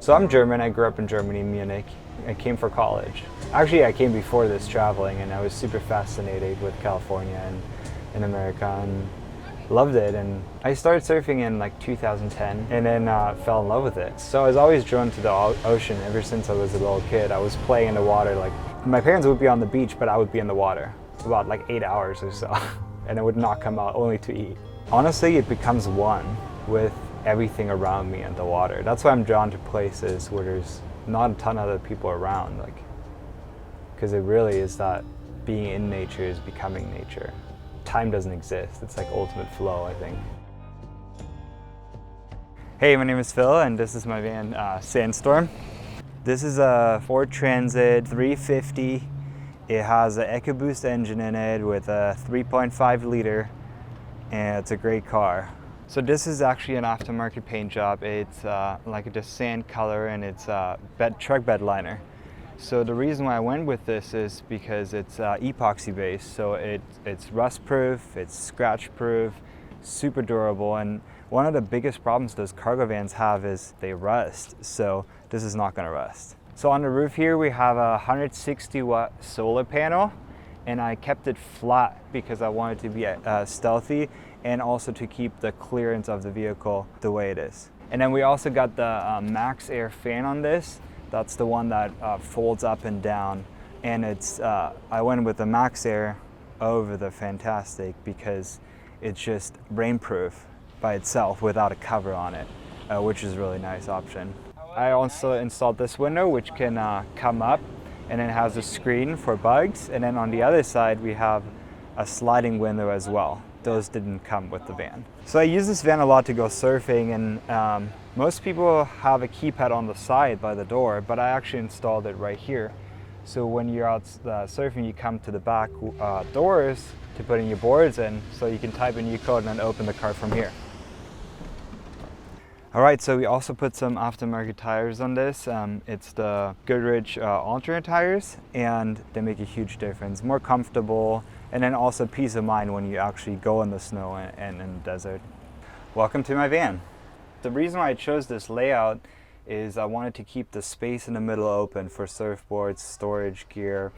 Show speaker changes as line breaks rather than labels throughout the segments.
So I'm German, I grew up in Germany, Munich. I came for college. Actually, I came before this traveling, and I was super fascinated with California and in America and loved it. And I started surfing in like 2010 and then fell in love with it. So I was always drawn to the ocean ever since I was a little kid. I was playing in the water, like my parents would be on the beach, but I would be in the water about like 8 hours or so. And I would not come out, only to eat. Honestly, it becomes one with everything around me in the water. That's why I'm drawn to places where there's not a ton of other people around, like, because it really is that being in nature is becoming nature. Time doesn't exist. It's like ultimate flow, I think. Hey, my name is Phil, and this is my van, Sandstorm. This is a Ford Transit 350. It has an EcoBoost engine in it with a 3.5 liter, and it's a great car. So this is actually an aftermarket paint job. It's like a sand color, and it's truck bed liner. So the reason why I went with this is because it's epoxy based. So it's rust proof, it's scratch proof, super durable. And one of the biggest problems those cargo vans have is they rust. So this is not gonna rust. So on the roof here, we have a 160 watt solar panel, and I kept it flat because I wanted to be stealthy and also to keep the clearance of the vehicle the way it is. And then we also got the Max Air fan on this. That's the one that folds up and down. And it's I went with the Max Air over the Fantastic because it's just rainproof by itself without a cover on it, which is a really nice option. I also installed this window, which can come up, and it has a screen for bugs. And then on the other side, we have a sliding window as well. Those didn't come with the van. So I use this van a lot to go surfing, and most people have a keypad on the side by the door, but I actually installed it right here. So when you're out surfing, you come to the back doors to put in your boards in, so you can type in your code and then open the car from here. All right, so we also put some aftermarket tires on this. It's the Goodrich alternate tires, and they make a huge difference. More comfortable, and then also peace of mind when you actually go in the snow and in the desert. Welcome to my van. The reason why I chose this layout is I wanted to keep the space in the middle open for surfboards, storage gear,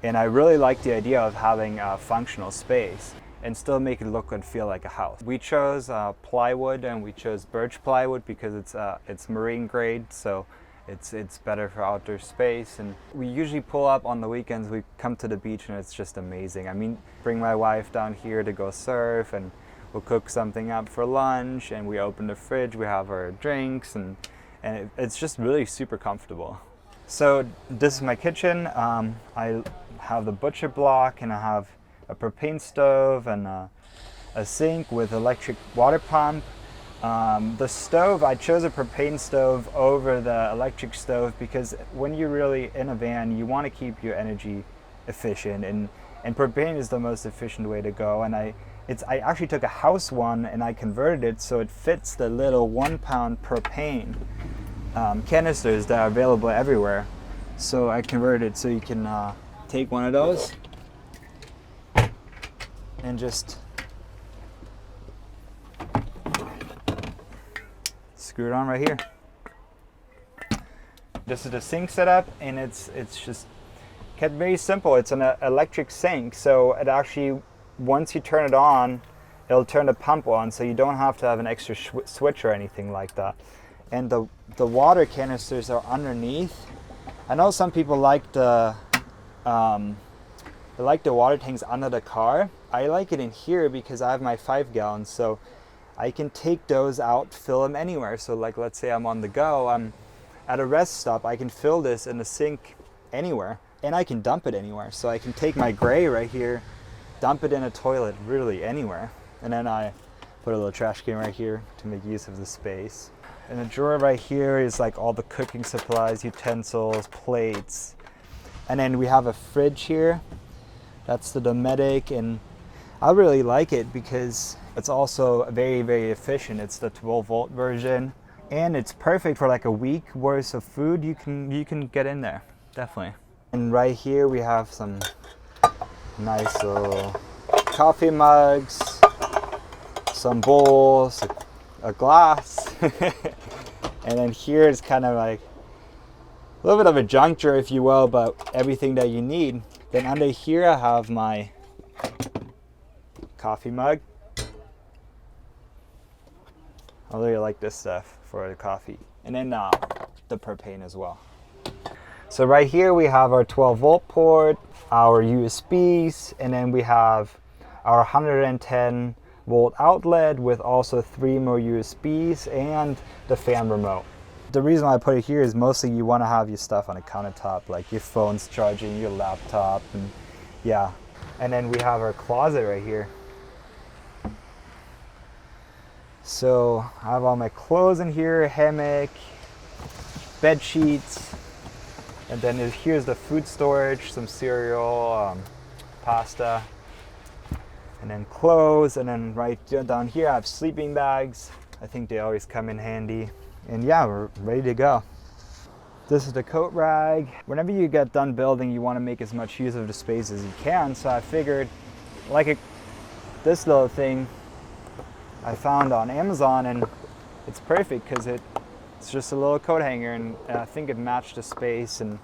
and I really like the idea of having a functional space and still make it look and feel like a house. We chose plywood, and we chose birch plywood because it's marine grade, so it's better for outdoor space. And we usually pull up on the weekends. We come to the beach, and it's just amazing. I mean, bring my wife down here to go surf, and we'll cook something up for lunch, and we open the fridge, we have our drinks, and it's just really super comfortable. So this is my kitchen. I have the butcher block, and I have a propane stove and a sink with electric water pump. The stove, I chose a propane stove over the electric stove because when you're really in a van, you want to keep your energy efficient, and propane is the most efficient way to go. And I actually took a house one and I converted it so it fits the little 1 pound propane canisters that are available everywhere. So I converted it so you can take one of those and just screw it on right here. This is the sink setup, and it's just kept very simple. It's an electric sink, so it actually, once you turn it on, it'll turn the pump on, so you don't have to have an extra switch or anything like that. And the water canisters are underneath. I know some people like the water tanks under the car. I like it in here because I have my 5 gallons, so I can take those out, fill them anywhere. So like, let's say I'm on the go, I'm at a rest stop, I can fill this in the sink anywhere, and I can dump it anywhere. So I can take my gray right here, dump it in a toilet, really anywhere. And then I put a little trash can right here to make use of the space. And the drawer right here is like all the cooking supplies, utensils, plates. And then we have a fridge here. That's the Dometic, and I really like it because it's also very, very efficient. It's the 12-volt version, and it's perfect for like a week worth of food you can get in there, definitely. And right here we have some nice little coffee mugs, some bowls, a glass, and then here is kind of like a little bit of a junk drawer, if you will, but everything that you need. Then under here I have my coffee mug. I really like this stuff for the coffee. And then the propane as well. So right here we have our 12 volt port, our USBs, and then we have our 110 volt outlet with also 3 more USBs and the fan remote. The reason why I put it here is mostly you want to have your stuff on a countertop, like your phone's charging, your laptop, and yeah. And then we have our closet right here. So I have all my clothes in here, hammock, bed sheets, and then here's the food storage, some cereal, pasta, and then clothes, and then right down here I have sleeping bags. I think they always come in handy. And yeah, we're ready to go. This is the coat rag. Whenever you get done building, you want to make as much use of the space as you can. So I figured, this little thing I found on Amazon, and it's perfect because it's just a little coat hanger, and I think it matched the space and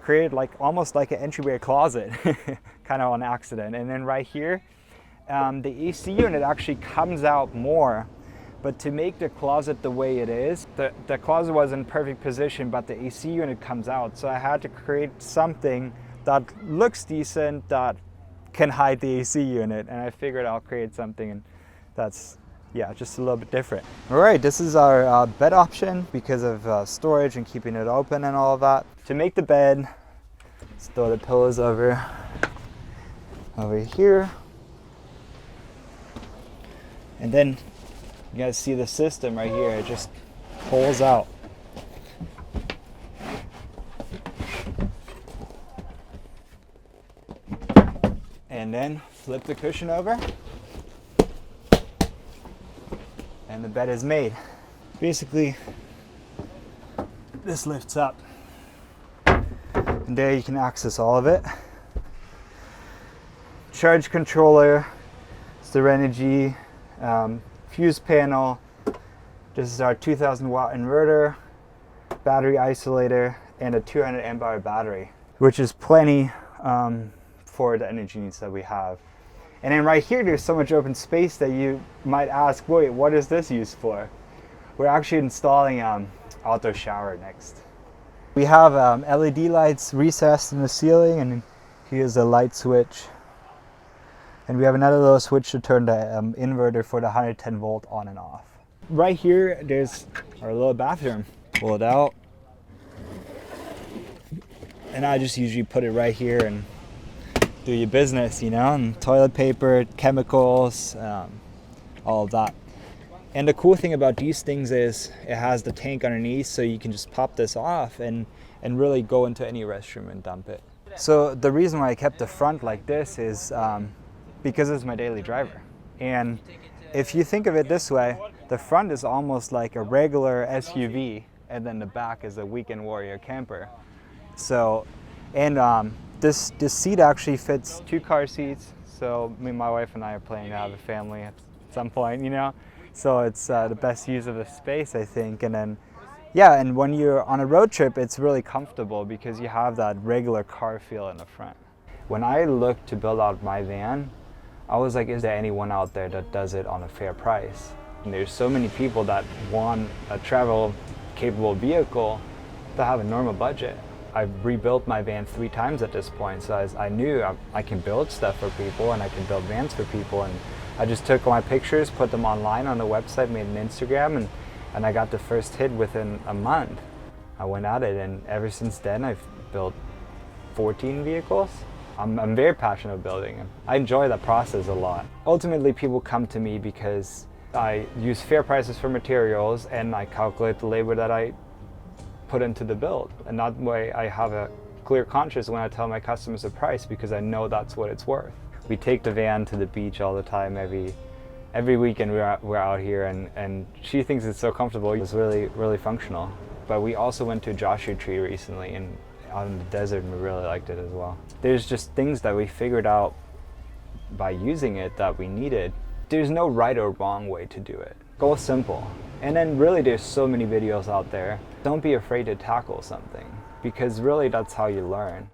created almost like an entryway closet, kind of on accident. And then right here, the AC unit actually comes out more. But to make the closet the way it is, the closet was in perfect position, but the AC unit comes out. So I had to create something that looks decent, that can hide the AC unit. And I figured I'll create something that's, yeah, just a little bit different. All right, this is our bed option because of storage and keeping it open and all of that. To make the bed, let's throw the pillows over here. And then you guys see the system right here, it just pulls out. And then flip the cushion over, and the bed is made. Basically, this lifts up, and there you can access all of it. Charge controller, Serenity, fuse panel. This is our 2000 watt inverter, battery isolator, and a 200 amp hour battery, which is plenty for the energy needs that we have. And then right here, there's so much open space that you might ask, wait, what is this used for? We're actually installing outdoor shower next. We have LED lights recessed in the ceiling, and here's the light switch. And we have another little switch to turn the inverter for the 110 volt on and off. Right here, there's our little bathroom. Pull it out. And I just usually put it right here and do your business, you know, and toilet paper, chemicals, all of that. And the cool thing about these things is it has the tank underneath, so you can just pop this off and really go into any restroom and dump it. So the reason why I kept the front like this is because it's my daily driver. And if you think of it this way, the front is almost like a regular SUV, and then the back is a weekend warrior camper. So, and this seat actually fits 2 car seats. So me, my wife, and I are planning to have a family at some point, you know. So it's the best use of the space, I think. And then, yeah, and when you're on a road trip, it's really comfortable because you have that regular car feel in the front. When I looked to build out my van, I was like, is there anyone out there that does it on a fair price? And there's so many people that want a travel-capable vehicle to have a normal budget. I've rebuilt my van 3 times at this point, so I knew I can build stuff for people and I can build vans for people. And I just took my pictures, put them online on the website, made an Instagram, and I got the first hit within a month. I went at it, and ever since then I've built 14 vehicles. I'm very passionate about building them. I enjoy that process a lot. Ultimately, people come to me because I use fair prices for materials and I calculate the labor that I put into the build. And that way I have a clear conscience when I tell my customers the price, because I know that's what it's worth. We take the van to the beach all the time. Every weekend we're out here, and she thinks it's so comfortable. It's really, really functional. But we also went to a Joshua Tree recently, and out in the desert, and we really liked it as well. There's just things that we figured out by using it that we needed. There's no right or wrong way to do it. Go simple. And then really there's so many videos out there. Don't be afraid to tackle something. because really that's how you learn.